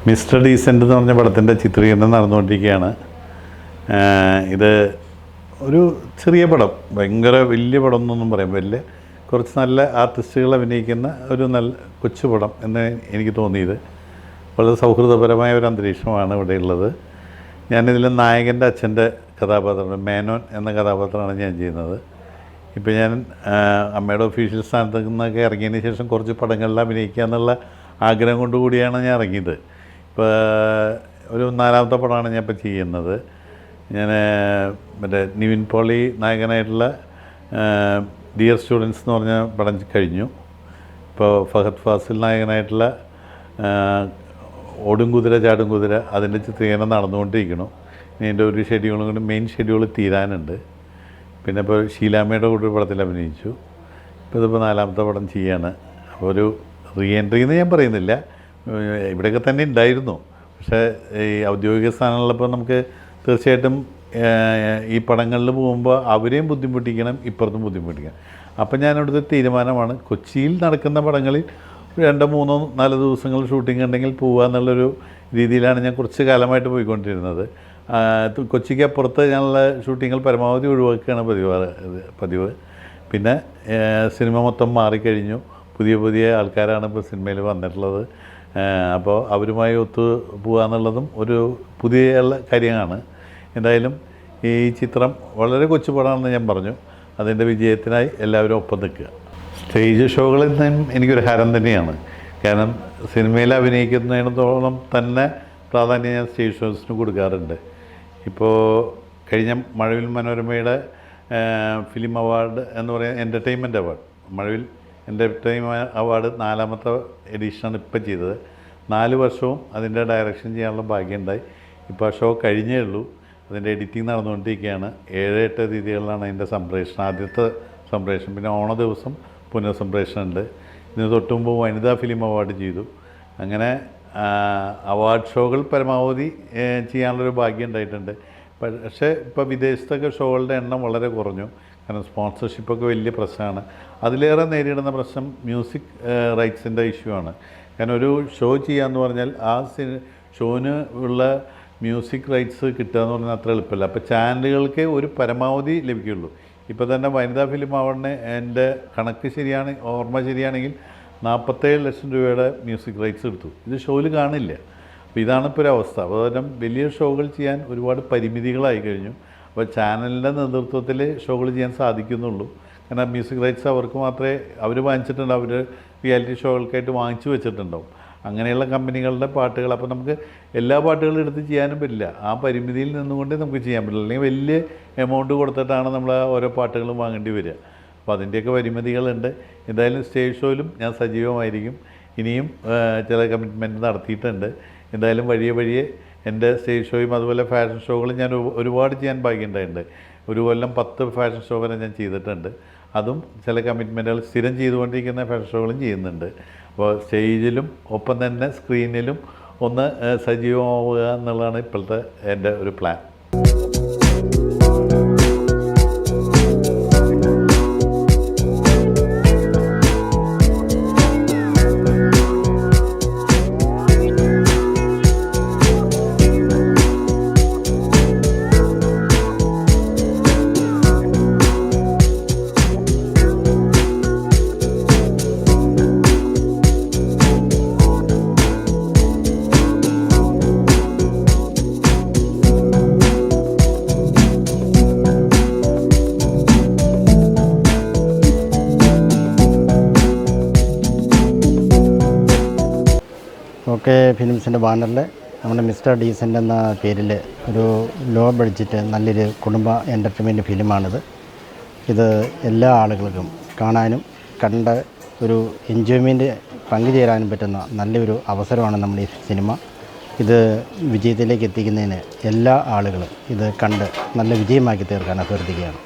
Mister decent എന്ന് പറഞ്ഞ പടത്തിൻ്റെ ചിത്രീകരണം നടന്നുകൊണ്ടിരിക്കുകയാണ്. ഇത് ഒരു ചെറിയ പടം, ഭയങ്കര വലിയ പടം എന്നൊന്നും പറയാം, വലിയ കുറച്ച് നല്ല ആർട്ടിസ്റ്റുകൾ അഭിനയിക്കുന്ന ഒരു നല്ല കൊച്ചു പടം എന്ന് എനിക്ക് തോന്നിയത്. വളരെ സൗഹൃദപരമായ ഒരു അന്തരീക്ഷമാണ് ഇവിടെയുള്ളത്. ഞാനിതിൽ നായകൻ്റെ അച്ഛൻ്റെ കഥാപാത്രമാണ്, മേനോൻ എന്ന കഥാപാത്രമാണ് ഞാൻ ചെയ്യുന്നത്. ഇപ്പോൾ ഞാൻ അമ്മയുടെ ഒഫീഷ്യൽ സ്ഥാനത്ത് നിന്നൊക്കെ ഇറങ്ങിയതിന് ശേഷം കുറച്ച് പടങ്ങളിൽ അഭിനയിക്കുക എന്നുള്ള ആഗ്രഹം കൊണ്ടുകൂടിയാണ് ഞാൻ ഇറങ്ങിയത്. ഇപ്പോൾ ഒരു 4ാമത്തെ പടമാണ് ഞാൻ ഇപ്പോൾ ചെയ്യുന്നത്. ഞാൻ മറ്റേ നിവിൻ പോളി നായകനായിട്ടുള്ള ഡിയർ സ്റ്റുഡൻസ് എന്ന് പറഞ്ഞ പടം കഴിഞ്ഞു. ഇപ്പോൾ ഫഹദ് ഫാസിൽ നായകനായിട്ടുള്ള ഓടും കുതിര ചാടും കുതിര അതിൻ്റെ ചിത്രീകരണം നടന്നുകൊണ്ടിരിക്കണം. ഇനി എൻ്റെ ഒരു ഷെഡ്യൂളും കൂടി മെയിൻ ഷെഡ്യൂൾ തീരാനുണ്ട്. പിന്നെ ഇപ്പോൾ ഷീലാമ്മയുടെ കൂടെ പടത്തിൽ അഭിനയിച്ചു. ഇപ്പോൾ ഇതിപ്പോൾ 4ാമത്തെ പടം ചെയ്യാണ്. അപ്പോൾ ഒരു റീ എൻട്രി എന്ന് ഞാൻ പറയുന്നില്ല, ഇവിടെയൊക്കെ തന്നെ ഉണ്ടായിരുന്നു. പക്ഷേ ഈ ഔദ്യോഗിക സ്ഥാനമുള്ളപ്പോൾ നമുക്ക് തീർച്ചയായിട്ടും ഈ പടങ്ങളിൽ പോകുമ്പോൾ അവരെയും ബുദ്ധിമുട്ടിക്കണം, ഇപ്പുറത്തും ബുദ്ധിമുട്ടിക്കണം. അപ്പം ഞാനവിടുത്തെ തീരുമാനമാണ്, കൊച്ചിയിൽ നടക്കുന്ന പടങ്ങളിൽ 2, 3, 4 ദിവസങ്ങൾ ഷൂട്ടിംഗ് ഉണ്ടെങ്കിൽ പോവുക എന്നുള്ളൊരു രീതിയിലാണ് ഞാൻ കുറച്ച് കാലമായിട്ട് പോയിക്കൊണ്ടിരുന്നത്. കൊച്ചിക്ക് അപ്പുറത്ത് ഞാനുള്ള ഷൂട്ടിങ്ങൾ പരമാവധി ഒഴിവാക്കുകയാണ് പതിവ്. പിന്നെ സിനിമ മൊത്തം മാറിക്കഴിഞ്ഞു, പുതിയ ആൾക്കാരാണ് ഇപ്പോൾ സിനിമയിൽ വന്നിട്ടുള്ളത്. അപ്പോൾ അവരുമായി ഒത്തു പോകുക എന്നുള്ളതും ഒരു പുതിയ കാര്യമാണ്. എന്തായാലും ഈ ചിത്രം വളരെ കൊച്ചു പടമാണെന്ന് ഞാൻ പറഞ്ഞു. അതിൻ്റെ വിജയത്തിനായി എല്ലാവരും ഒപ്പം നിൽക്കുക. സ്റ്റേജ് ഷോകളിൽ നിന്നും എനിക്കൊരു ഹരം തന്നെയാണ്. കാരണം സിനിമയിൽ അഭിനയിക്കുന്നതിനോളം തന്നെ പ്രാധാന്യം ഞാൻ സ്റ്റേജ് ഷോസിന് കൊടുക്കാറുണ്ട്. ഇപ്പോൾ കഴിഞ്ഞ മഴവിൽ മനോരമയുടെ ഫിലിം അവാർഡ് എന്ന് പറയുന്ന എൻ്റർടൈൻമെൻറ്റ് അവാർഡ്, മഴവിൽ എൻ്റർടൈൻമെൻറ്റ് അവാർഡ് 4ാമത്തെ എഡിഷനാണ് ഇപ്പം ചെയ്തത്. 4 വർഷവും അതിൻ്റെ ഡയറക്ഷൻ ചെയ്യാനുള്ള ഭാഗ്യമുണ്ടായി. ഇപ്പോൾ ആ ഷോ കഴിഞ്ഞേ ഉള്ളൂ. അതിൻ്റെ എഡിറ്റിംഗ് നടന്നുകൊണ്ടിരിക്കുകയാണ്. 7-8 രീതികളിലാണ് അതിൻ്റെ സംപ്രേഷണം. ആദ്യത്തെ സംപ്രേഷണം, പിന്നെ ഓണ ദിവസം പുനഃസംപ്രേഷണം ഉണ്ട്. ഇതിന് തൊട്ട് മുമ്പ് വനിതാ ഫിലിം അവാർഡ് ചെയ്തു. അങ്ങനെ അവാർഡ് ഷോകൾ പരമാവധി ചെയ്യാനുള്ളൊരു ഭാഗ്യം ഉണ്ടായിട്ടുണ്ട്. പക്ഷേ ഇപ്പോൾ വിദേശത്തൊക്കെ ഷോകളുടെ എണ്ണം വളരെ കുറഞ്ഞു. കാരണം സ്പോൺസർഷിപ്പൊക്കെ വലിയ പ്രശ്നമാണ്. അതിലേറെ നേരിടുന്ന പ്രശ്നം മ്യൂസിക് റൈറ്റ്സിൻ്റെ ഇഷ്യൂ ആണ്. കാരണം ഒരു ഷോ ചെയ്യാന്ന് പറഞ്ഞാൽ ആ ഷോന് ഉള്ള മ്യൂസിക് റൈറ്റ്സ് കിട്ടുക എന്ന് പറഞ്ഞാൽ അത്ര എളുപ്പമല്ല. അപ്പോൾ ചാനലുകൾക്ക് ഒരു പരമാവധി ലഭിക്കുകയുള്ളൂ. ഇപ്പോൾ തന്നെ വനിതാ ഫിലിം അവാർഡിന് എൻ്റെ കണക്ക് ഓർമ്മ ശരിയാണെങ്കിൽ 47 ലക്ഷം രൂപയുടെ മ്യൂസിക് റൈറ്റ്സ് എടുത്തു. ഇത് ഷോയിൽ കാണില്ല. അപ്പോൾ ഇതാണിപ്പോൾ ഒരു അവസ്ഥ. അതുപോലെ വലിയ ഷോകൾ ചെയ്യാൻ ഒരുപാട് പരിമിതികളായി കഴിഞ്ഞു. അപ്പോൾ ചാനലിൻ്റെ നേതൃത്വത്തിൽ ഷോകൾ ചെയ്യാൻ സാധിക്കുന്നുള്ളൂ. കാരണം മ്യൂസിക് റൈറ്റ്സ് അവർക്ക് മാത്രമേ അവർ വാങ്ങിച്ചിട്ടുണ്ടാവും, അവർ റിയാലിറ്റി ഷോകൾക്കായിട്ട് വാങ്ങിച്ചു വെച്ചിട്ടുണ്ടാവും. അങ്ങനെയുള്ള കമ്പനികളുടെ പാട്ടുകൾ. അപ്പോൾ നമുക്ക് എല്ലാ പാട്ടുകളും എടുത്ത് ചെയ്യാനും പറ്റില്ല. ആ പരിമിതിയിൽ നിന്നുകൊണ്ടേ നമുക്ക് ചെയ്യാൻ പറ്റില്ല. അല്ലെങ്കിൽ വലിയ എമൗണ്ട് കൊടുത്തിട്ടാണ് നമ്മൾ ഓരോ പാട്ടുകളും വാങ്ങേണ്ടി വരിക. അപ്പോൾ അതിൻ്റെയൊക്കെ പരിമിതികളുണ്ട്. എന്തായാലും സ്റ്റേജ് ഷോയിലും ഞാൻ സജീവമായിരിക്കും. ഇനിയും ചില കമ്മിറ്റ്മെൻറ്റ് നടത്തിയിട്ടുണ്ട്. എന്തായാലും വഴിയെ എൻ്റെ സ്റ്റേജ് ഷോയും അതുപോലെ ഫാഷൻ ഷോകളും ഞാൻ ഒരുപാട് ചെയ്യാൻ ഭാഗ്യമുണ്ടായിട്ടുണ്ട്. ഒരു കൊല്ലം 10 ഫാഷൻ ഷോ വരെ ഞാൻ ചെയ്തിട്ടുണ്ട്. അതും ചില കമ്മിറ്റ്മെൻറ്റുകൾ സ്ഥിരം ചെയ്തുകൊണ്ടിരിക്കുന്ന ഫാഷൻ ഷോകളും ചെയ്യുന്നുണ്ട്. അപ്പോൾ സ്റ്റേജിലും ഒപ്പം തന്നെ സ്ക്രീനിലും ഒന്ന് സജീവമാവുക എന്നുള്ളതാണ് ഇപ്പോഴത്തെ എൻ്റെ ഒരു പ്ലാൻ. ഓക്കെ ഫിലിംസിൻ്റെ ബാനറിൽ നമ്മുടെ മിസ്റ്റർ ഡീസൻ്റ് എന്ന പേരിൽ ഒരു ലോ ബഡ്ജറ്റ് നല്ലൊരു കുടുംബ എൻ്റർടൈൻമെൻറ്റ് ഫിലിമാണിത്. ഇത് എല്ലാ ആളുകൾക്കും കാണാനും കണ്ട ഒരു എൻജോയ്മെൻറ്റ് പങ്കുചേരാനും പറ്റുന്ന നല്ലൊരു അവസരമാണ് നമ്മുടെ ഈ സിനിമ. ഇത് വിജയത്തിലേക്ക് എത്തിക്കുന്നതിന് എല്ലാ ആളുകളും ഇത് കണ്ട് നല്ല വിജയമാക്കി തീർക്കാൻ അഭ്യർത്ഥിക്കുകയാണ്.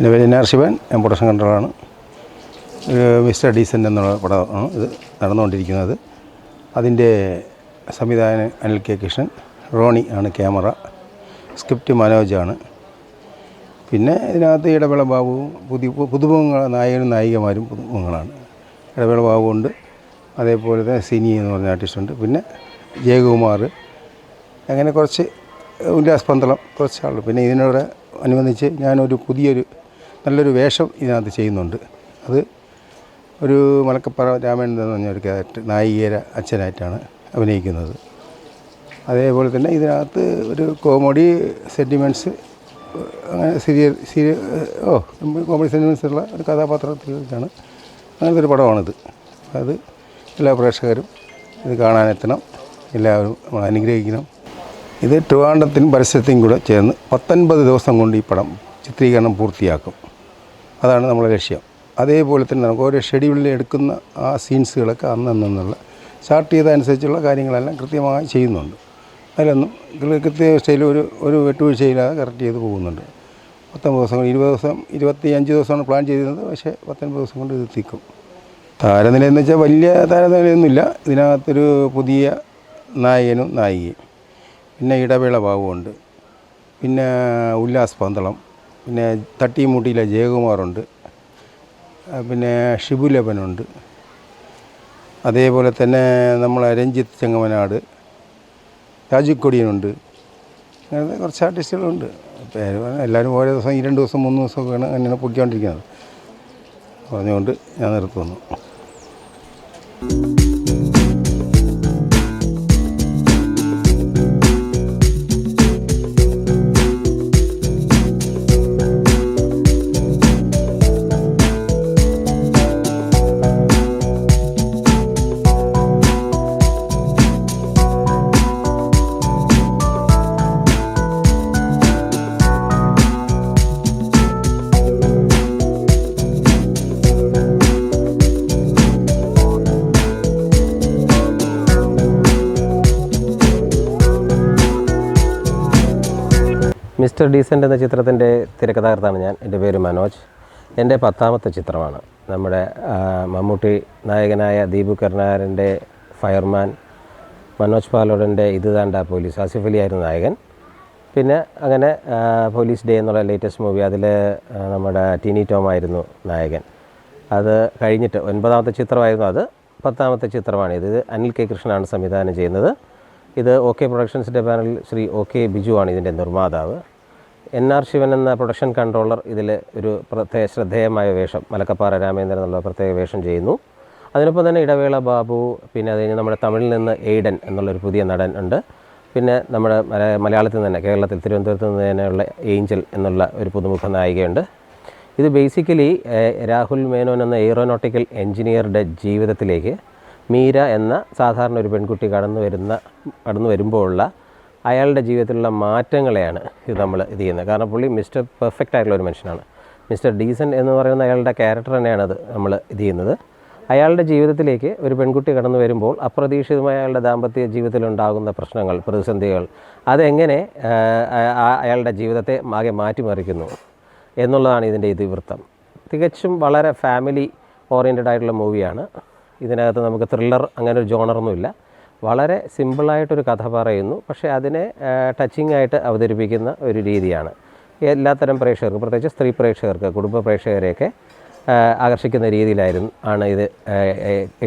എൻ്റെ പേര് NR ശിവൻ, ഞാൻ പ്രൊഡക്ഷൻ കൺട്രോളാണ്. മിസ്റ്റർ ഡീസൻ്റ് എന്നുള്ള പടമാണ് ഇത് നടന്നുകൊണ്ടിരിക്കുന്നത്. അതിൻ്റെ സംവിധായകൻ അനിൽ കെ കൃഷ്ണൻ, റോണി ആണ് ക്യാമറ, സ്ക്രിപ്റ്റ് മനോജാണ്. പിന്നെ ഇതിനകത്ത് ഇടവേള ബാബുവും പുതുമുഖങ്ങൾ നായകനും നായികമാരും പുതുമുഖങ്ങളാണ്. ഇടവേള ബാബുവുണ്ട്, അതേപോലെ തന്നെ സിനി എന്ന് പറഞ്ഞ ആർട്ടിസ്റ്റുണ്ട്, പിന്നെ ജയകുമാർ, അങ്ങനെ കുറച്ച് ഉല്ലാസ് പന്തളം കുറച്ച് ആൾ. പിന്നെ ഇതിനോട് അനുബന്ധിച്ച് ഞാനൊരു നല്ലൊരു വേഷം ഇതിനകത്ത് ചെയ്യുന്നുണ്ട്. അത് ഒരു മലക്കപ്പാറ രാമേന്ദ്രൻ എന്ന് പറഞ്ഞ ഒരു ക്യാരക്ടർ, നായികയുടെ അച്ഛനായിട്ടാണ് അഭിനയിക്കുന്നത്. അതേപോലെ തന്നെ ഇതിനകത്ത് ഒരു കോമഡി സെൻറ്റിമെൻറ്റ്സ്, അങ്ങനെ കോമഡി സെൻറ്റിമെൻറ്റ്സ് ഉള്ള ഒരു കഥാപാത്രത്തിലാണ്. അങ്ങനത്തെ ഒരു പടമാണിത്. അത് എല്ലാ പ്രേക്ഷകരും ഇത് കാണാനെത്തണം, എല്ലാവരും നമ്മൾ അനുഗ്രഹിക്കണം. ഇത് ട്രിവാൻഡ്രത്തിനും പരിസരത്തും കൂടെ ചേർന്ന് 19 ദിവസം കൊണ്ട് ഈ പടം ചിത്രീകരണം പൂർത്തിയാക്കും. അതാണ് നമ്മുടെ ലക്ഷ്യം. അതേപോലെ തന്നെ നമുക്ക് ഓരോ ഷെഡ്യൂളിൽ എടുക്കുന്ന ആ സീൻസുകളൊക്കെ അന്നെന്നുള്ള സ്റ്റാർട്ട് ചെയ്തതനുസരിച്ചുള്ള കാര്യങ്ങളെല്ലാം കൃത്യമായി ചെയ്യുന്നുണ്ട്. അതിലൊന്നും കൃത്യ സ്റ്റൈലിൽ ഒരു വിട്ടുവീഴ്ചയില്ലാതെ കറക്റ്റ് ചെയ്ത് പോകുന്നുണ്ട്. 19 ദിവസം, 20 ദിവസം, 25 ദിവസമാണ് പ്ലാൻ ചെയ്തിരുന്നത്. പക്ഷേ 19 ദിവസം കൊണ്ട് ഇത് എത്തിക്കും. താരനില എന്ന് വെച്ചാൽ വലിയ താരനിലയൊന്നുമില്ല. ഇതിനകത്തൊരു പുതിയ നായകനും നായികയും, പിന്നെ ഇടവേള ബാബുവുണ്ട്, പിന്നെ ഉല്ലാസ് പന്തളം, പിന്നെ തട്ടിമുട്ടിയിലെ ജയകുമാറുണ്ട്, പിന്നെ ഷിബുലബനുണ്ട്, അതേപോലെ തന്നെ നമ്മളെ രഞ്ജിത്ത് ചെങ്ങമനാട്, രാജുക്കൊടിയനുണ്ട്. അങ്ങനത്തെ കുറച്ച് ആർട്ടിസ്റ്റുകളുണ്ട്. പേര് എല്ലാവരും ഓരോ ദിവസം 2 ദിവസം 3 ദിവസമൊക്കെയാണ് അങ്ങനെയാണ് പൊയ്ക്കൊണ്ടിരിക്കുന്നത്. പറഞ്ഞുകൊണ്ട് ഞാൻ നിർത്തുന്നു. മിസ്റ്റർ ഡീസൻ്റ് എന്ന ചിത്രത്തിൻ്റെ തിരക്കഥാകൃത്താണ് ഞാൻ. എൻ്റെ പേര് മനോജ്. എൻ്റെ 10ാമത്തെ ചിത്രമാണ്. നമ്മുടെ മമ്മൂട്ടി നായകനായ ദീപു കരുണാകരൻ്റെ ഫയർമാൻ, മനോജ് പാലോടൻ്റെ ഇത് താണ്ട പോലീസ്, ആസിഫ് അലി ആയിരുന്നു നായകൻ. പിന്നെ അങ്ങനെ പോലീസ് ഡേ എന്നുള്ള ലേറ്റസ്റ്റ് മൂവി, അതിൽ നമ്മുടെ ടിനി ടോം ആയിരുന്നു നായകൻ. അത് കഴിഞ്ഞിട്ട് 9ാമത്തെ ചിത്രമായിരുന്നു അത്. 10ാമത്തെ ചിത്രമാണിത്. ഇത് അനിൽ കെ കൃഷ്ണനാണ് സംവിധാനം ചെയ്യുന്നത്. ഇത് OK പ്രൊഡക്ഷൻസിൻ്റെ പാനലിൽ ശ്രീ OK ബിജു ആണ് ഇതിൻ്റെ നിർമ്മാതാവ്. NR ശിവൻ എന്ന പ്രൊഡക്ഷൻ കൺട്രോളർ ഇതിൽ ഒരു ശ്രദ്ധേയമായ വേഷം, മലക്കപ്പാറ രാമേന്ദ്രൻ എന്നുള്ള പ്രത്യേക വേഷം ചെയ്യുന്നു. അതിനൊപ്പം തന്നെ ഇടവേള ബാബു, പിന്നെ അത് കഴിഞ്ഞ് നമ്മുടെ തമിഴിൽ നിന്ന് എയ്ഡൻ എന്നുള്ളൊരു പുതിയ നടൻ ഉണ്ട്. പിന്നെ നമ്മുടെ മലയാളത്തിൽ നിന്ന് തന്നെ, കേരളത്തിൽ തിരുവനന്തപുരത്ത് നിന്ന് തന്നെയുള്ള ഏഞ്ചൽ എന്നുള്ള ഒരു പുതുമുഖ നായികയുണ്ട്. ഇത് ബേസിക്കലി രാഹുൽ മേനോൻ എന്ന എയ്റോനോട്ടിക്കൽ എൻജിനീയറുടെ ജീവിതത്തിലേക്ക് മീര എന്ന സാധാരണ ഒരു പെൺകുട്ടി കടന്നു വരുമ്പോഴുള്ള അയാളുടെ ജീവിതത്തിലുള്ള മാറ്റങ്ങളെയാണ് ഇത് നമ്മൾ ഇത് ചെയ്യുന്നത്. കാരണം പുള്ളി മിസ്റ്റർ പെർഫെക്റ്റ് ആയിട്ടുള്ള ഒരു മനുഷ്യനാണ്. മിസ്റ്റർ ഡീസൻ്റ് എന്ന് പറയുന്ന അയാളുടെ ക്യാരക്ടർ തന്നെയാണ് അത് നമ്മൾ ഇത് ചെയ്യുന്നത്. അയാളുടെ ജീവിതത്തിലേക്ക് ഒരു പെൺകുട്ടി കടന്നു വരുമ്പോൾ അപ്രതീക്ഷിതമായ അയാളുടെ ദാമ്പത്യ ജീവിതത്തിലുണ്ടാകുന്ന പ്രശ്നങ്ങൾ, പ്രതിസന്ധികൾ, അതെങ്ങനെ അയാളുടെ ജീവിതത്തെ ആകെ മാറ്റിമറിക്കുന്നു എന്നുള്ളതാണ് ഇതിൻ്റെ ഇതിവൃത്തം. തികച്ചും വളരെ ഫാമിലി ഓറിയൻറ്റഡ് ആയിട്ടുള്ള മൂവിയാണ്. ഇതിനകത്ത് നമുക്ക് ത്രില്ലർ അങ്ങനെ ഒരു ജോണറൊന്നുമില്ല. വളരെ സിമ്പിളായിട്ടൊരു കഥ പറയുന്നു, പക്ഷേ അതിനെ ടച്ചിങ് ആയിട്ട് അവതരിപ്പിക്കുന്ന ഒരു രീതിയാണ്. എല്ലാത്തരം പ്രേക്ഷകർക്ക്, പ്രത്യേകിച്ച് സ്ത്രീ പ്രേക്ഷകർക്ക്, കുടുംബ പ്രേക്ഷകരെയൊക്കെ ആകർഷിക്കുന്ന രീതിയിലാണ് ഇത്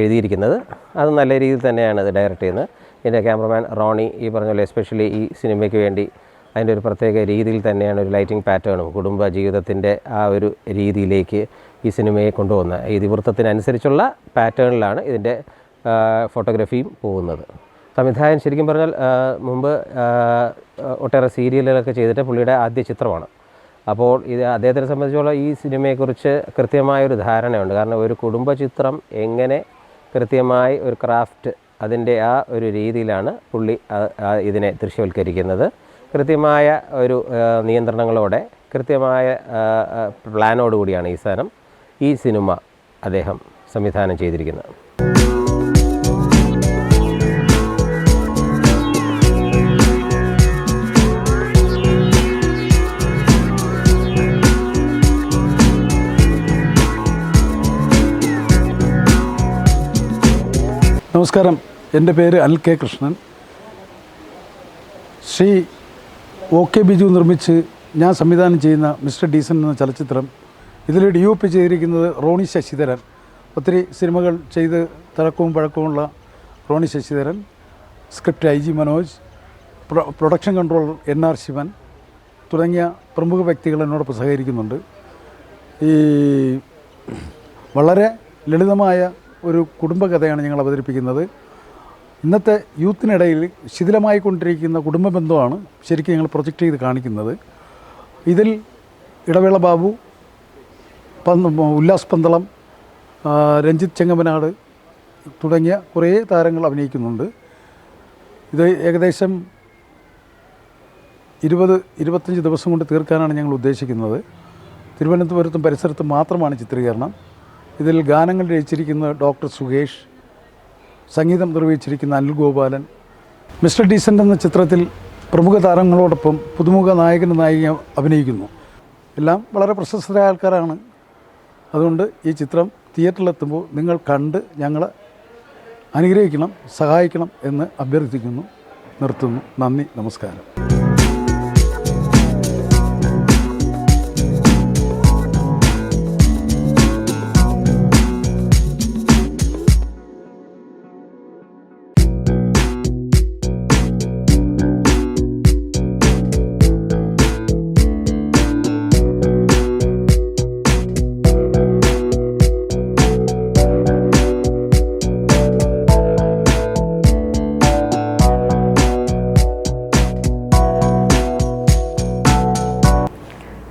എഴുതിയിരിക്കുന്നത്. അത് നല്ല രീതിയിൽ തന്നെയാണ് ഇത് ഡയറക്റ്റ് ചെയ്യുന്നത്. ഇതിൻ്റെ ക്യാമറമാൻ റോണി ഈ പറഞ്ഞ പോലെ എസ്പെഷ്യലി ഈ സിനിമയ്ക്ക് വേണ്ടി അതിൻ്റെ ഒരു പ്രത്യേക രീതിയിൽ തന്നെയാണ് ഒരു ലൈറ്റിംഗ് പാറ്റേണും കുടുംബ ജീവിതത്തിൻ്റെ ആ ഒരു രീതിയിലേക്ക് ഈ സിനിമയെ കൊണ്ടുപോകുന്നത്. ഇതിവൃത്തത്തിനനുസരിച്ചുള്ള പാറ്റേണിലാണ് ഇതിൻ്റെ ഫോട്ടോഗ്രാഫിയും പോകുന്നത്. സംവിധായകൻ ശരിക്കും പറഞ്ഞാൽ മുമ്പ് ഒട്ടേറെ സീരിയലുകളൊക്കെ ചെയ്തിട്ട് പുള്ളിയുടെ ആദ്യ ചിത്രമാണ്. അപ്പോൾ ഇത് അദ്ദേഹത്തിനെ സംബന്ധിച്ചോളം ഈ സിനിമയെക്കുറിച്ച് കൃത്യമായൊരു ധാരണയുണ്ട്. കാരണം ഒരു കുടുംബ ചിത്രം എങ്ങനെ കൃത്യമായി ഒരു ക്രാഫ്റ്റ്, അതിൻ്റെ ആ ഒരു രീതിയിലാണ് പുള്ളി ഇതിനെ ദൃശ്യവൽക്കരിക്കുന്നത്. കൃത്യമായ ഒരു നിയന്ത്രണങ്ങളോടെ, കൃത്യമായ പ്ലാനോടുകൂടിയാണ് ഈ സിനിമ അദ്ദേഹം സംവിധാനം ചെയ്തിരിക്കുന്നത്. നമസ്കാരം, എൻ്റെ പേര് അനിൽ കെ കൃഷ്ണൻ. ശ്രീ OK ബിജു നിർമ്മിച്ച് ഞാൻ സംവിധാനം ചെയ്യുന്ന മിസ്റ്റർ ഡീസൻ്റ് എന്ന ചലച്ചിത്രം, ഇതിൽ DOP ചെയ്തിരിക്കുന്നത് റോണി ശശിധരൻ. ഒത്തിരി സിനിമകൾ ചെയ്ത് തഴക്കവും പഴക്കവുമുള്ള Roni Sasidharan. Script IG Manoj, production controller NR Sivan തുടങ്ങിയ പ്രമുഖ വ്യക്തികൾ എന്നോടൊപ്പം സഹകരിക്കുന്നുണ്ട്. ഈ വളരെ ലളിതമായ ഒരു കുടുംബകഥയാണ് ഞങ്ങൾ അവതരിപ്പിക്കുന്നത്. ഇന്നത്തെ യൂത്തിനിടയിൽ ശിഥിലമായിക്കൊണ്ടിരിക്കുന്ന കുടുംബ ബന്ധമാണ് ശരിക്കും ഞങ്ങൾ പ്രൊജക്റ്റ് ചെയ്ത് കാണിക്കുന്നത്. ഇതിൽ ഇടവേള ബാബു, ഉല്ലാസ് പന്തളം, രഞ്ജിത്ത് ചെങ്ങമനാട് തുടങ്ങിയ കുറേ താരങ്ങൾ അഭിനയിക്കുന്നുണ്ട്. ഇത് ഏകദേശം 20-25 ദിവസം കൊണ്ട് തീർക്കാനാണ് ഞങ്ങൾ ഉദ്ദേശിക്കുന്നത്. തിരുവനന്തപുരത്തും പരിസരത്തും മാത്രമാണ് ചിത്രീകരണം. ഇതിൽ ഗാനങ്ങൾ രചിച്ചിരിക്കുന്ന ഡോക്ടർ സുകേഷ്, സംഗീതം നിർവഹിച്ചിരിക്കുന്ന അനിൽ ഗോപാലൻ. മിസ്റ്റർ ഡീസൻ്റ് എന്ന ചിത്രത്തിൽ പ്രമുഖ താരങ്ങളോടൊപ്പം പുതുമുഖ നായകനും നായിക അഭിനയിക്കുന്നു. എല്ലാം വളരെ പ്രശസ്തരായ ആൾക്കാരാണ്. അതുകൊണ്ട് ഈ ചിത്രം തിയേറ്ററിലെത്തുമ്പോൾ നിങ്ങൾ കണ്ട് ഞങ്ങളെ അനുഗ്രഹിക്കണം, സഹായിക്കണം എന്ന് അഭ്യർത്ഥിക്കുന്നു. നിർത്തുന്നു. നന്ദി, നമസ്കാരം.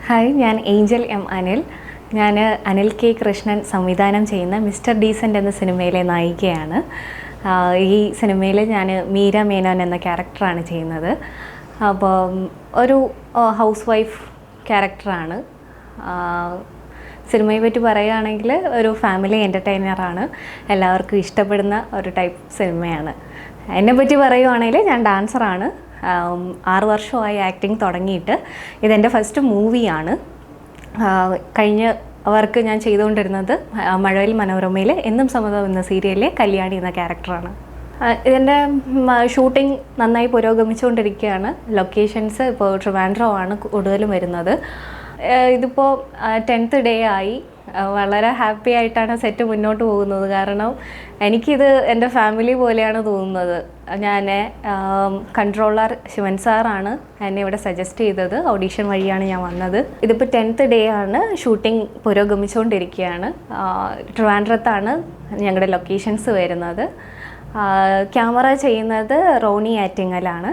ഹായ്, ഞാൻ ഏഞ്ചൽ M. അനിൽ. ഞാൻ അനിൽ കെ കൃഷ്ണൻ സംവിധാനം ചെയ്യുന്ന മിസ്റ്റർ ഡീസൻ്റ് എന്ന സിനിമയിലെ നായികയാണ്. ഈ സിനിമയിൽ ഞാൻ മീര മേനോൻ എന്ന ക്യാരക്ടറാണ് ചെയ്യുന്നത്. അപ്പോൾ ഒരു ഹൗസ് വൈഫ് ക്യാരക്ടറാണ്. സിനിമയെ പറ്റി പറയുകയാണെങ്കിൽ ഒരു ഫാമിലി എൻ്റർടൈനറാണ്. എല്ലാവർക്കും ഇഷ്ടപ്പെടുന്ന ഒരു ടൈപ്പ് സിനിമയാണ്. എന്നെപ്പറ്റി പറയുകയാണെങ്കിൽ ഞാൻ ഡാൻസറാണ്. 6 വർഷമായി ആക്ടിങ് തുടങ്ങിയിട്ട്. ഇതെൻ്റെ ഫസ്റ്റ് മൂവിയാണ്. കഴിഞ്ഞ വർക്ക് ഞാൻ ചെയ്തുകൊണ്ടിരുന്നത് മഴവിൽ മനോരമയിൽ എന്നും സമ്മതം എന്ന സീരിയലിലെ കല്യാണി എന്ന ക്യാരക്ടറാണ്. ഇതിൻ്റെ ഷൂട്ടിംഗ് നന്നായി പുരോഗമിച്ചുകൊണ്ടിരിക്കുകയാണ്. ലൊക്കേഷൻസ് ഇപ്പോൾ ട്രിവാൻഡ്രം കൂടുതലും വരുന്നത്. ഇതിപ്പോൾ 10th ഡേ ആയി. വളരെ ഹാപ്പി ആയിട്ടാണ് സെറ്റ് മുന്നോട്ട് പോകുന്നത്. കാരണം എനിക്കിത് എൻ്റെ ഫാമിലി പോലെയാണ് തോന്നുന്നത്. ഞാൻ കൺട്രോളർ ശിവൻ സാറാണ് എന്നെ ഇവിടെ സജസ്റ്റ് ചെയ്തത്. ഓഡീഷൻ വഴിയാണ് ഞാൻ വന്നത്. ഇതിപ്പോൾ 10th ഡേ ആണ്. ഷൂട്ടിംഗ് പുരോഗമിച്ചുകൊണ്ടിരിക്കുകയാണ്. ട്രിവാൻഡ്രത്താണ് ഞങ്ങളുടെ ലൊക്കേഷൻസ് വരുന്നത്. ക്യാമറ ചെയ്യുന്നത് റോണി ആറ്റിങ്ങലാണ്.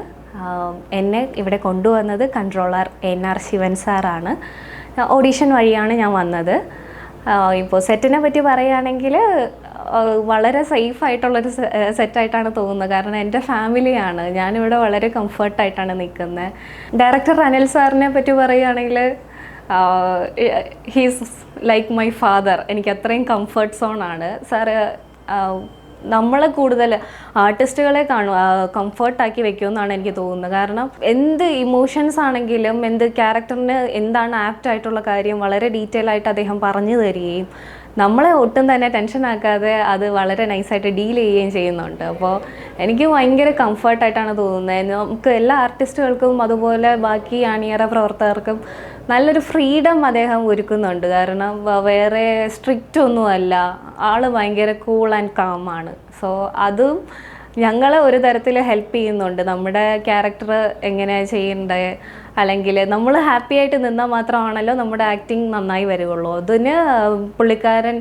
എന്നെ ഇവിടെ കൊണ്ടുവന്നത് കൺട്രോളർ NR ശിവൻ സാറാണ്. ഓഡീഷൻ വഴിയാണ് ഞാൻ വന്നത്. ഇപ്പോൾ സെറ്റിനെ പറ്റി പറയുകയാണെങ്കിൽ വളരെ സേഫായിട്ടുള്ളൊരു സെറ്റായിട്ടാണ് തോന്നുന്നത്. കാരണം എൻ്റെ ഫാമിലിയാണ്. ഞാനിവിടെ വളരെ കംഫർട്ടായിട്ടാണ് നിൽക്കുന്നത്. ഡയറക്ടർ അനിൽ സാറിനെ പറ്റി പറയുകയാണെങ്കിൽ ഹീസ് ലൈക്ക് മൈ ഫാദർ. എനിക്ക് അത്രയും കംഫർട്ട് സോണാണ് സാറ്. നമ്മളെ കൂടുതൽ ആർട്ടിസ്റ്റുകളെ കംഫർട്ടാക്കി വെക്കുമെന്നാണ് എനിക്ക് തോന്നുന്നത്. കാരണം എന്ത് ഇമോഷൻസ് ആണെങ്കിലും എന്ത് ക്യാരക്ടറിന് എന്താണ് ആപ്റ്റ് ആയിട്ടുള്ള കാര്യം വളരെ ഡീറ്റെയിൽ ആയിട്ട് അദ്ദേഹം പറഞ്ഞു തരികയും നമ്മളെ ഒട്ടും തന്നെ ടെൻഷൻ ആക്കാതെ അത് വളരെ നൈസായിട്ട് ഡീൽ ചെയ്യുകയും ചെയ്യുന്നുണ്ട്. അപ്പോൾ എനിക്ക് ഭയങ്കര കംഫർട്ടായിട്ടാണ് തോന്നുന്നത്. നമുക്ക് എല്ലാ ആർട്ടിസ്റ്റുകൾക്കും അതുപോലെ ബാക്കി അണിയറ പ്രവർത്തകർക്കും നല്ലൊരു ഫ്രീഡം അദ്ദേഹം ഒരുക്കുന്നുണ്ട്. കാരണം വേറെ സ്ട്രിക്റ്റ് ഒന്നുമല്ല. ആൾ ഭയങ്കര കൂൾ ആൻഡ് കാമാണ്. സോ അതും ഞങ്ങളെ ഒരു തരത്തിൽ ഹെൽപ്പ് ചെയ്യുന്നുണ്ട്. നമ്മുടെ ക്യാരക്ടർ എങ്ങനെയാണ് ചെയ്യേണ്ടത്, അല്ലെങ്കിൽ നമ്മൾ ഹാപ്പി ആയിട്ട് നിന്നാൽ മാത്രമാണല്ലോ നമ്മുടെ ആക്ടിങ് നന്നായി വരികയുള്ളൂ. അതിന് പുള്ളിക്കാരൻ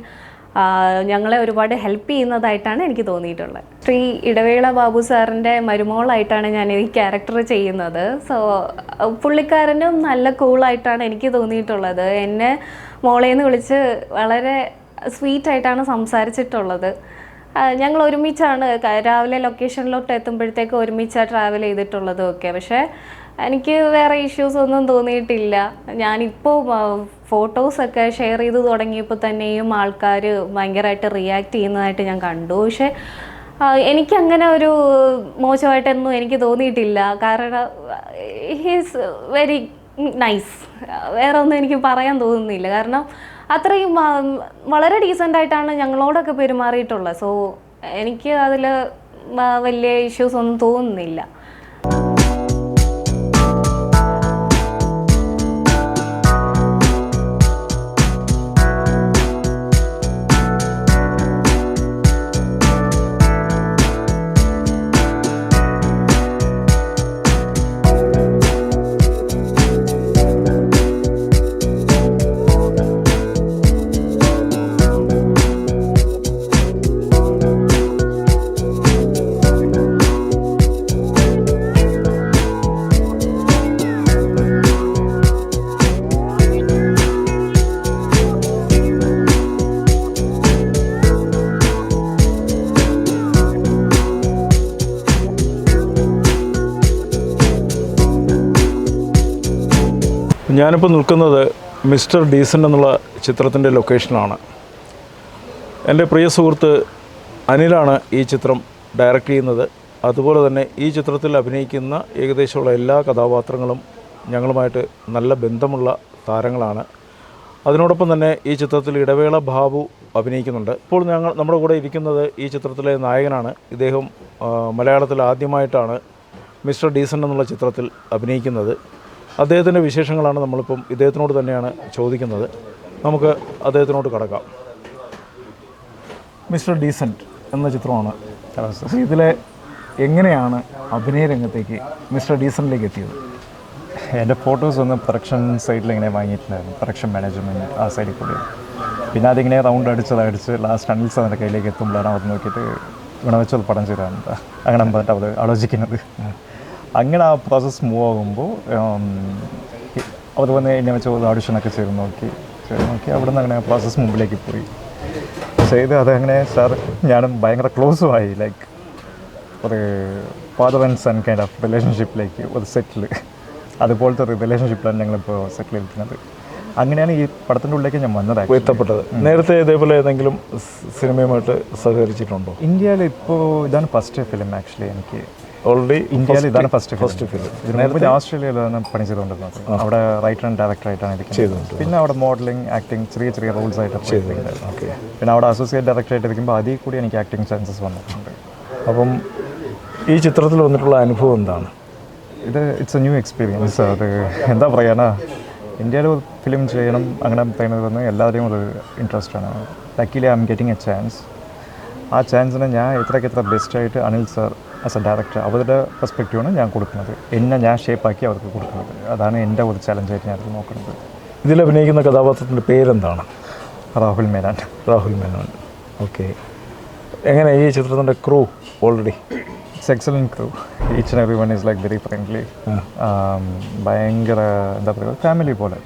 ഞങ്ങളെ ഒരുപാട് ഹെൽപ്പ് ചെയ്യുന്നതായിട്ടാണ് എനിക്ക് തോന്നിയിട്ടുള്ളത്. ശ്രീ ഇടവേള ബാബു സാറിൻ്റെ മരുമോളായിട്ടാണ് ഞാൻ ഈ ക്യാരക്ടർ ചെയ്യുന്നത്. സോ പുള്ളിക്കാരനും നല്ല കൂളായിട്ടാണ് എനിക്ക് തോന്നിയിട്ടുള്ളത്. എന്നെ മോളേന്ന് വിളിച്ച് വളരെ സ്വീറ്റായിട്ടാണ് സംസാരിച്ചിട്ടുള്ളത്. ഞങ്ങൾ ഒരുമിച്ചാണ് രാവിലെ ലൊക്കേഷനിലോട്ട് എത്തുമ്പോഴത്തേക്ക് ഒരുമിച്ചാണ് ട്രാവൽ ചെയ്തിട്ടുള്ളതും ഒക്കെ. പക്ഷേ എനിക്ക് വേറെ ഇഷ്യൂസ് ഒന്നും തോന്നിയിട്ടില്ല. ഞാനിപ്പോൾ ഫോട്ടോസൊക്കെ ഷെയർ ചെയ്ത് തുടങ്ങിയപ്പോൾ തന്നെയും ആൾക്കാർ ഭയങ്കരമായിട്ട് റിയാക്ട് ചെയ്യുന്നതായിട്ട് ഞാൻ കണ്ടു. പക്ഷേ എനിക്കങ്ങനെ ഒരു മോശമായിട്ടൊന്നും എനിക്ക് തോന്നിയിട്ടില്ല. കാരണം ഹീസ് വെരി നൈസ്. വേറെ ഒന്നും എനിക്ക് പറയാൻ തോന്നുന്നില്ല. കാരണം അത്രയും വളരെ ഡീസൻ്റായിട്ടാണ് ഞങ്ങളോടൊക്കെ പെരുമാറിയിട്ടുള്ളത്. സോ എനിക്ക് അതിൽ വലിയ ഇഷ്യൂസ് ഒന്നും തോന്നുന്നില്ല. ഞാനിപ്പോൾ നിൽക്കുന്നത് മിസ്റ്റർ ഡീസൻ്റ് എന്നുള്ള ചിത്രത്തിൻ്റെ ലൊക്കേഷനിലാണ്. എൻ്റെ പ്രിയ സുഹൃത്ത് അനിലാണ് ഈ ചിത്രം ഡയറക്റ്റ് ചെയ്യുന്നത്. അതുപോലെ തന്നെ ഈ ചിത്രത്തിൽ അഭിനയിക്കുന്ന ഏകദേശമുള്ള എല്ലാ കഥാപാത്രങ്ങളും ഞങ്ങളുമായിട്ട് നല്ല ബന്ധമുള്ള താരങ്ങളാണ്. അതിനോടൊപ്പം തന്നെ ഈ ചിത്രത്തിൽ ഇടവേള ബാബു അഭിനയിക്കുന്നുണ്ട്. ഇപ്പോൾ നമ്മുടെ കൂടെ ഇരിക്കുന്നത് ഈ ചിത്രത്തിലെ നായകനാണ്. ഇദ്ദേഹം മലയാളത്തിൽ ആദ്യമായിട്ടാണ് മിസ്റ്റർ ഡീസൻ്റ് എന്നുള്ള ചിത്രത്തിൽ അഭിനയിക്കുന്നത്. അദ്ദേഹത്തിൻ്റെ വിശേഷങ്ങളാണ് നമ്മളിപ്പം ഇദ്ദേഹത്തിനോട് തന്നെയാണ് ചോദിക്കുന്നത്. നമുക്ക് അദ്ദേഹത്തിനോട് കടക്കാം. മിസ്റ്റർ ഡീസൻ്റ് എന്ന ചിത്രമാണ്. ഇതിലെ എങ്ങനെയാണ് അഭിനയ രംഗത്തേക്ക് മിസ്റ്റർ ഡീസൻ്റിലേക്ക് എത്തിയത്? എൻ്റെ ഫോട്ടോസ് ഒന്ന് പ്രൊഡക്ഷൻ സൈഡിൽ ഇങ്ങനെ വാങ്ങിയിട്ടുണ്ടായിരുന്നു, പ്രൊഡക്ഷൻ മാനേജ്മെൻറ്റ് ആ സൈഡിൽ കൂടി. പിന്നെ അതിങ്ങനെ റൗണ്ട് അടിച്ച് ലാസ്റ്റ് അനിൽ സാറിൻ്റെ കയ്യിലേക്ക് എത്തുമ്പോഴാണ് അവർ നോക്കിയിട്ട് ഇവിടെ വെച്ചൊരു പടം ചെയ്താണ് അങ്ങനെ പറഞ്ഞിട്ട് അവർ ആലോചിക്കുന്നത്. അങ്ങനെ ആ പ്രോസസ്സ് മൂവ് ആകുമ്പോൾ അവർ വന്ന് എന്നെ വെച്ച് ഓഡിഷനൊക്കെ ചെയ്ത് നോക്കി അവിടെ നിന്ന് അങ്ങനെ പ്രോസസ്സ് മുമ്പിലേക്ക് പോയി ചെയ്ത് അതങ്ങനെ സാർ ഞാനും ഭയങ്കര ക്ലോസുമായി. ലൈക്ക് ഒരു father and son kind of റിലേഷൻഷിപ്പിലേക്ക് ഒരു സെറ്റിൽ, അതുപോലത്തെ ഒരു റിലേഷൻഷിപ്പിലാണ് ഞങ്ങളിപ്പോൾ സെറ്റിൽ ഇരിക്കുന്നത്. അങ്ങനെയാണ് ഈ പടത്തിൻ്റെ ഉള്ളിലേക്ക് ഞാൻ വന്നത്, എത്തപ്പെട്ടത്. നേരത്തെ ഇതേപോലെ ഏതെങ്കിലും സിനിമയുമായിട്ട് സഹകരിച്ചിട്ടുണ്ടോ? ഇന്ത്യയിൽ ഇപ്പോൾ ഇതാണ് ഫസ്റ്റ് ഫിലിം ആക്ച്വലി എനിക്ക്. ഓൾറെഡി ഇന്ത്യയിൽ ഇതാണ് ഫസ്റ്റ് ഫിലിം. നേരത്തെ ഓസ്ട്രേലിയയിലാണ് പണി ചെയ്തുകൊണ്ടിരുന്നത്. അവിടെ റൈറ്റർ ആൻഡ് ഡയറക്ടറായിട്ടാണ് ഇരിക്കുന്നത്. പിന്നെ അവിടെ മോഡലിംഗ്, ആക്ടിങ്, ചെറിയ റോൾസ് ആയിട്ട് ചെയ്തിട്ടുണ്ട്. ഓക്കെ. പിന്നെ അവിടെ അസോസിയേറ്റ് ഡയറക്ടറായിട്ട് ഇരിക്കുമ്പോൾ അതിൽ കൂടി എനിക്ക് ആക്ടിങ് ചാൻസസ് വന്നിട്ടുണ്ട്. അപ്പം ഈ ചിത്രത്തിൽ വന്നിട്ടുള്ള അനുഭവം എന്താണ്? It's A new experience. അത് എന്താ പറയാനാ, ഇന്ത്യയിൽ ഒരു ഫിലിം ചെയ്യണം അങ്ങനെ പറയുന്നത് എല്ലാവരെയും ഒരു ഇൻട്രസ്റ്റാണ്. Luckily I am getting a chance. ആ ചാൻസിനെ ഞാൻ എത്ര ബെസ്റ്റായിട്ട് Anil sir as a director അവരുടെ പെർസ്പെക്റ്റീവാണ് ഞാൻ കൊടുക്കുന്നത്. ഞാൻ ഷേപ്പാക്കി അവർക്ക് കൊടുക്കുന്നത്. അതാണ് എൻ്റെ ഒരു ചലഞ്ചായിട്ട് ഞാനത് നോക്കുന്നത്. ഇതിൽ അഭിനയിക്കുന്ന കഥാപാത്രത്തിൻ്റെ പേരെന്താണ്? രാഹുൽ മേനോൻ. ഓക്കെ. എങ്ങനെ ഈ ചിത്രത്തിൻ്റെ crew? Already it's excellent crew. Each and every one is like very friendly. ഭയങ്കര എന്താ പറയുക, ഫാമിലി പോലെ,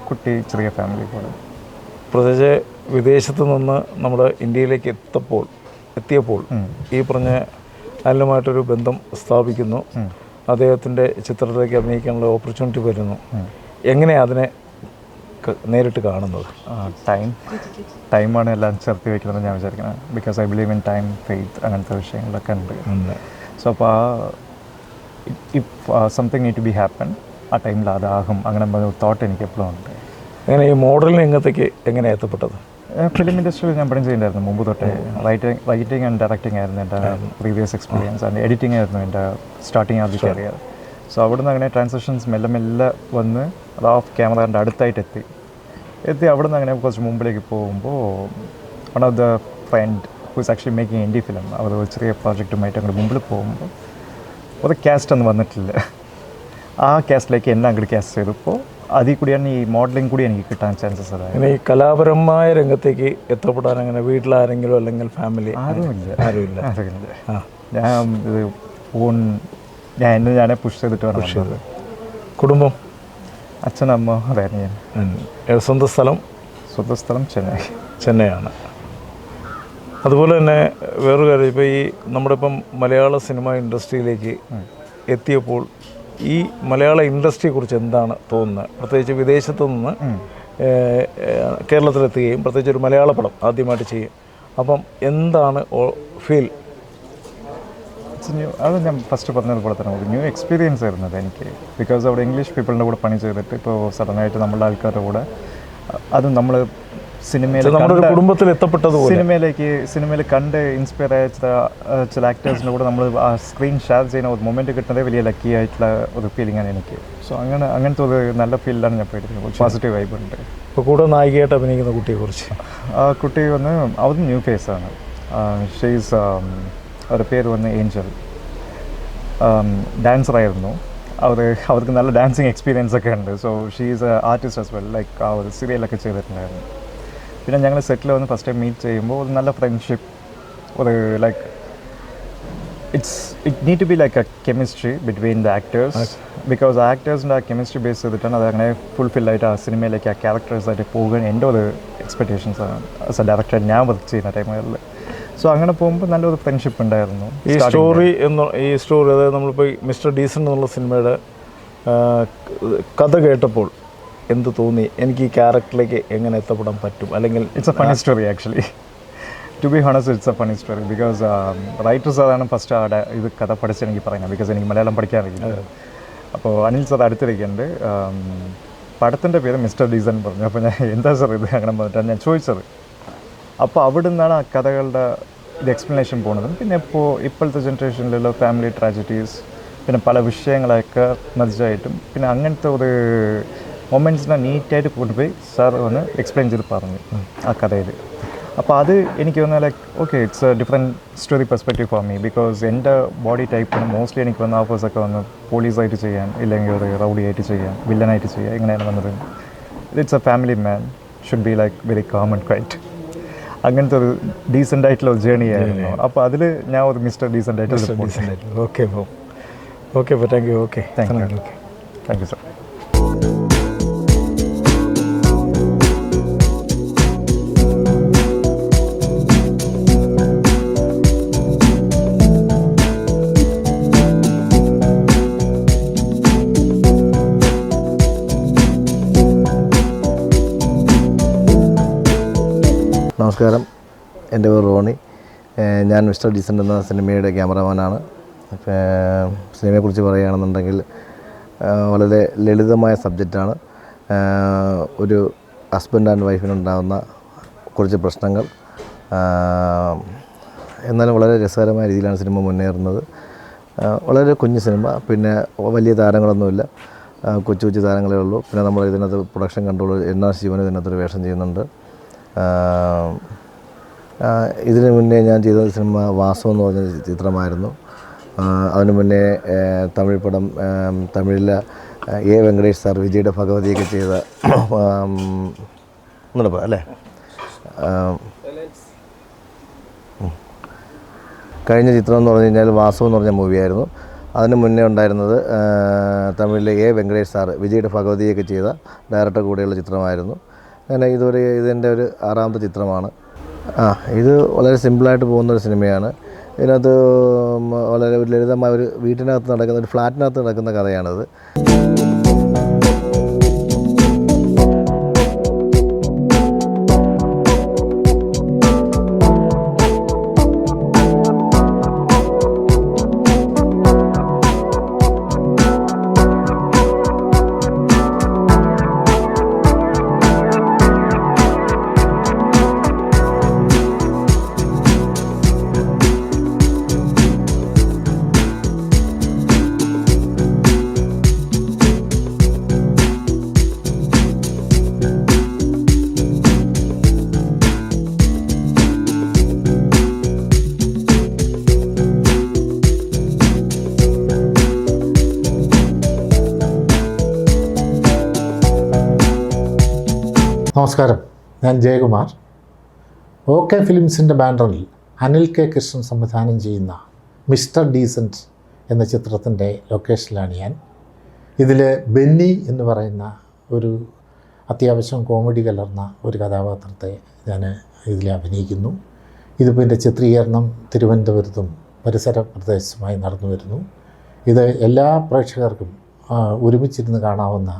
ചെറിയ ഫാമിലി പോലെ. പ്രത്യേകിച്ച് വിദേശത്ത് നിന്ന് നമ്മുടെ ഇന്ത്യയിലേക്ക് എത്തിയപ്പോൾ ഈ പറഞ്ഞ അനിലുമായിട്ടൊരു ബന്ധം സ്ഥാപിക്കുന്നു. അദ്ദേഹത്തിൻ്റെ ചിത്രത്തിലേക്ക് അഭിനയിക്കാനുള്ള ഓപ്പർച്യൂണിറ്റി വരുന്നു. എങ്ങനെയാണ് അതിനെ നേരിട്ട് കാണുന്നത്? ടൈമാണ് എല്ലാം ചേർത്ത് വയ്ക്കുന്നത് ഞാൻ വിചാരിക്കുന്നത്. Because I believe in time, faith, അങ്ങനത്തെ വിഷയങ്ങളൊക്കെ ഉണ്ട്. സോ അപ്പോൾ if something need to be happen, ആ ടൈമിൽ അതാകും, അങ്ങനെ തോട്ട് എനിക്ക് എപ്പോഴും ഉണ്ട്. അങ്ങനെ ഈ മോഡലിംഗ് രംഗത്തേക്ക് എങ്ങനെ എത്തപ്പെട്ടത്? ഫിലിം ഇൻഡസ്ട്രിയിൽ ഞാൻ പണി ചെയ്യുന്നുണ്ടായിരുന്നു മുമ്പ് തൊട്ടേ. റൈറ്റിംഗ് ആൻഡ് ഡയറക്റ്റിംഗ് ആയിരുന്നു എൻ്റെ പ്രീവിയസ് എക്സ്പീരിയൻസ്. ആൻഡ് എഡിറ്റിംഗ് ആയിരുന്നു എൻ്റെ സ്റ്റാർട്ടിങ് ആദ്യ കരിയർ. സോ അവിടുന്ന് അങ്ങനെ ട്രാൻസാക്ഷൻസ് മെല്ലെ വന്ന് അത് ഓഫ് ക്യാമറേൻ്റെ അടുത്തായിട്ട് എത്തി അവിടുന്ന് അങ്ങനെ കുറച്ച് മുമ്പിലേക്ക് പോകുമ്പോൾ one of the friend whose actually making indie film, അവർ ചെറിയ പ്രോജക്റ്റുമായിട്ട് അങ്ങോട്ട് മുമ്പിൽ പോകുമ്പോൾ ഒരു കാസ്റ്റ് ഒന്നും വന്നിട്ടില്ല. ആ കാസ്റ്റിലേക്ക് എന്നെ അങ്ങോട്ട് കാസ്റ്റ് ചെയ്തപ്പോൾ അതിൽ കൂടിയാണ് ഈ മോഡലിംഗ് കൂടി എനിക്ക് കിട്ടാൻ ചാൻസസ്. അതായത് ഈ കലാപരമായ രംഗത്തേക്ക് എത്തപ്പെടാൻ അങ്ങനെ വീട്ടിലാരെങ്കിലും അല്ലെങ്കിൽ ഫാമിലി? ആരുമില്ല. ഞാൻ ഇത് ഞാനെ പുഷ് ചെയ്തിട്ട് വന്നത്. കുടുംബം? അച്ഛനമ്മ, അതായിരുന്നു ഞാൻ. സ്വന്തം സ്ഥലം ചെന്നൈയാണ്. അതുപോലെ തന്നെ വേറൊരു കാര്യം, ഇപ്പോൾ ഈ നമ്മുടെ ഇപ്പം മലയാള സിനിമ ഇൻഡസ്ട്രിയിലേക്ക് എത്തിയപ്പോൾ ഈ മലയാള ഇൻഡസ്ട്രിയെക്കുറിച്ച് എന്താണ് തോന്നുന്നത്? പ്രത്യേകിച്ച് വിദേശത്തു നിന്ന് കേരളത്തിലെത്തുകയും പ്രത്യേകിച്ച് ഒരു മലയാള പടം ആദ്യമായിട്ട് ചെയ്യും. അപ്പം എന്താണ് ഫീൽ? അത് ഞാൻ ഫസ്റ്റ് പറഞ്ഞതുപോലെ തന്നെ ഒരു ന്യൂ എക്സ്പീരിയൻസ് ആയിരുന്നു അത് എനിക്ക്. ബിക്കോസ് അവിടെ ഇംഗ്ലീഷ് പീപ്പിളിൻ്റെ കൂടെ പണി ചെയ്തിട്ട് ഇപ്പോൾ സഡനായിട്ട് നമ്മളുടെ ആൾക്കാരുടെ കൂടെ അത് നമ്മൾ സിനിമയിൽ നമ്മുടെ ഒരു കുടുംബത്തിൽ എത്തപ്പെട്ടതുപോലെ സിനിമയിൽ കണ്ട് ഇൻസ്പയർ ആയ ചില ആക്ടേഴ്സിൻ്റെ കൂടെ നമ്മൾ ആ സ്ക്രീൻ ഷെയർ ചെയ്യുന്ന ഒരു മൊമെൻറ്റ് കിട്ടുന്നതേ വലിയ ലക്കി ആയിട്ടുള്ള ഒരു ഫീലിംഗാണ് എനിക്ക്. സോ അങ്ങനത്തെ ഒരു നല്ല ഫീലിലാണ് ഞാൻ പോയിരിക്കുന്നത്. പോസിറ്റീവ് വൈബ് ഉണ്ട്. ഇപ്പോൾ കൂടെ നായികയായിട്ട് അഭിനയിക്കുന്ന കുട്ടിയെക്കുറിച്ച്? ആ കുട്ടി വന്ന് അവർ ന്യൂ ഫേസാണ്. ഷീസ് അവരുടെ പേര് വന്ന് ഏഞ്ചൽ. ഡാൻസറായിരുന്നു. അവർക്ക് നല്ല ഡാൻസിങ് എക്സ്പീരിയൻസ് ഒക്കെ ഉണ്ട്. So she's artist as well. Like ആ ഒരു സീരിയലൊക്കെ ചെയ്തിട്ടുണ്ടായിരുന്നു. പിന്നെ ഞങ്ങൾ സെറ്റിൽ വന്ന് ഫസ്റ്റ് ടൈം മീറ്റ് ചെയ്യുമ്പോൾ ഒരു നല്ല ഫ്രണ്ട്ഷിപ്പ്, ഒരു like it need to be like a chemistry between the actors. Because ആക്ടേഴ്സിൻ്റെ ആ കെമിസ്ട്രി ബേസ് ചെയ്തിട്ടാണ് അത് അങ്ങനെ ഫുൾഫില്ലായിട്ട് ആ സിനിമയിലേക്ക് ആ ക്യാരക്ടേഴ്സായിട്ട് പോകുക എൻ്റെ ഒരു എക്സ്പെക്റ്റേഷൻസാണ് ആസ് എ ഡയറക്ടർ ഞാൻ വർക്ക് ചെയ്യുന്ന ടൈമുകളിൽ. സോ അങ്ങനെ പോകുമ്പോൾ നല്ലൊരു ഫ്രണ്ട്ഷിപ്പ് ഉണ്ടായിരുന്നു. ഈ സ്റ്റോറി അതായത് നമ്മളിപ്പോൾ മിസ്റ്റർ ഡീസൻ്റ് എന്നുള്ള സിനിമയുടെ കഥ കേട്ടപ്പോൾ എന്ത് തോന്നി? എനിക്ക് ഈ ക്യാരക്ടറിലേക്ക് എങ്ങനെ എത്തപ്പെടാൻ പറ്റും? അല്ലെങ്കിൽ it's a funny story actually. To be honest it's a funny story. Because writers അതാണ് ഫസ്റ്റ് അവിടെ ഇത് കഥ പഠിച്ച് എനിക്ക് പറയുന്നത്. ബിക്കോസ് എനിക്ക് മലയാളം പഠിക്കാറില്ല. അപ്പോൾ അനിൽ സാർ അടുത്തിരിക്കുന്നുണ്ട്. പടത്തിൻ്റെ പേര് മിസ്റ്റർ ഡീസൻ പറഞ്ഞു. അപ്പോൾ ഞാൻ എന്താ സാർ ഇത് അങ്ങനെ പറഞ്ഞിട്ടാണ് ഞാൻ ചോദിച്ചത്. അപ്പോൾ അവിടെ നിന്നാണ് ആ കഥകളുടെ ഇത് എക്സ്പ്ലനേഷൻ പോകുന്നത്. പിന്നെ ഇപ്പോഴത്തെ ജനറേഷനിലുള്ള ഫാമിലി ട്രാജഡീസ്, പിന്നെ പല വിഷയങ്ങളൊക്കെ മതിച്ചായിട്ടും പിന്നെ അങ്ങനത്തെ ഒരു മൊമെൻറ്റ്സിനെ നീറ്റായിട്ട് കൊണ്ടുപോയി സാർ വന്ന് എക്സ്പ്ലെയിൻ ചെയ്ത് പറഞ്ഞു ആ കഥയിൽ. അപ്പോൾ അത് എനിക്ക് വന്നാൽ like okay it's A different story perspective for me. Because എൻ്റെ ബോഡി ടൈപ്പിന് മോസ്റ്റ്ലി എനിക്ക് വന്ന ഓഫേഴ്സൊക്കെ വന്ന് പോലീസായിട്ട് ചെയ്യാൻ, ഇല്ലെങ്കിൽ ഒരു റൗഡി ആയിട്ട് ചെയ്യാൻ, വില്ലനായിട്ട് ചെയ്യാൻ, ഇങ്ങനെയാണ് വന്നത്. It's A family man should be like very calm and quite. അങ്ങനത്തെ ഒരു ഡീസൻ്റ് ആയിട്ടുള്ള ഒരു ജേണി ആയിരുന്നു. അപ്പോൾ അതിൽ ഞാൻ ഒരു മിസ്റ്റർ ഡീസൻ്റ് ആയിട്ട്. Okay okay thank you. Okay thank you sir. നമസ്കാരം, എൻ്റെ പേര് റോണി. ഞാൻ മിസ്റ്റർ ഡീസൻ്റ് എന്ന സിനിമയുടെ ക്യാമറമാനാണ്. സിനിമയെക്കുറിച്ച് പറയുകയാണെന്നുണ്ടെങ്കിൽ വളരെ ലളിതമായ സബ്ജക്റ്റാണ്. ഒരു ഹസ്ബൻഡ് ആൻഡ് വൈഫിനുണ്ടാകുന്ന കുറച്ച് പ്രശ്നങ്ങൾ, എന്നാലും വളരെ രസകരമായ രീതിയിലാണ് സിനിമ മുന്നേറുന്നത്. വളരെ കുഞ്ഞു സിനിമ, പിന്നെ വലിയ താരങ്ങളൊന്നുമില്ല, കൊച്ചു കൊച്ചു താരങ്ങളേ ഉള്ളൂ. പിന്നെ നമ്മൾ ഇതിനകത്ത് പ്രൊഡക്ഷൻ കൺട്രോൾ NR ശിവൻ ഇതിനകത്തൊരു വേഷം ചെയ്യുന്നുണ്ട്. ഇതിനു മുന്നേ ഞാൻ ചെയ്ത സിനിമ വാസു എന്ന് പറഞ്ഞ ചിത്രമായിരുന്നു. അതിനു മുന്നേ തമിഴ് പടം, തമിഴിലെ A. വെങ്കടേഷ് സാർ വിജയുടെ ഭഗവതിയൊക്കെ ചെയ്ത ഒന്നുകൂടെ അല്ലേ കഴിഞ്ഞ ചിത്രം എന്ന് പറഞ്ഞു കഴിഞ്ഞാൽ വാസു എന്ന് പറഞ്ഞ മൂവിയായിരുന്നു. അതിന് മുന്നേ ഉണ്ടായിരുന്നത് തമിഴിലെ A. വെങ്കടേഷ് സാർ വിജയുടെ ഭഗവതിയൊക്കെ ചെയ്ത ഡയറക്ടർ കൂടെയുള്ള ചിത്രമായിരുന്നു. അങ്ങനെ ഇതെൻ്റെ ഒരു 6ാമത്തെ ചിത്രമാണ്. ഇത് വളരെ സിമ്പിളായിട്ട് പോകുന്നൊരു സിനിമയാണ്. ഇതിനകത്ത് വളരെ ലളിതമായ ഒരു വീട്ടിനകത്ത് നടക്കുന്ന, ഒരു ഫ്ലാറ്റിനകത്ത് നടക്കുന്ന കഥയാണിത്. നമസ്കാരം, ഞാൻ ജയകുമാർ. OK ഫിലിംസിൻ്റെ ബാനറിൽ അനിൽ K. കൃഷ്ണൻ സംവിധാനം ചെയ്യുന്ന മിസ്റ്റർ ഡീസൻ്റ് എന്ന ചിത്രത്തിൻ്റെ ലൊക്കേഷനിലാണ് ഞാൻ. ഇതിൽ ബെന്നി എന്ന് പറയുന്ന ഒരു അത്യാവശ്യം കോമഡി കലർന്ന ഒരു കഥാപാത്രത്തെ ഞാൻ ഇതിൽ അഭിനയിക്കുന്നു. ഇതിപ്പോൾ എൻ്റെ ചിത്രീകരണം തിരുവനന്തപുരത്തും പരിസര പ്രദേശത്തുമായി നടന്നു വരുന്നു. ഇത് എല്ലാ പ്രേക്ഷകർക്കും ഒരുമിച്ചിരുന്ന് കാണാവുന്ന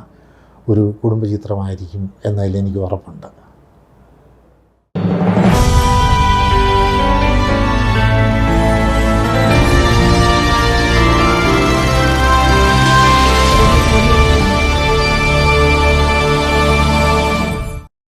ഒരു കുടുംബചിത്രമായിരിക്കും എന്നതിൽ എനിക്ക് ഉറപ്പുണ്ട്.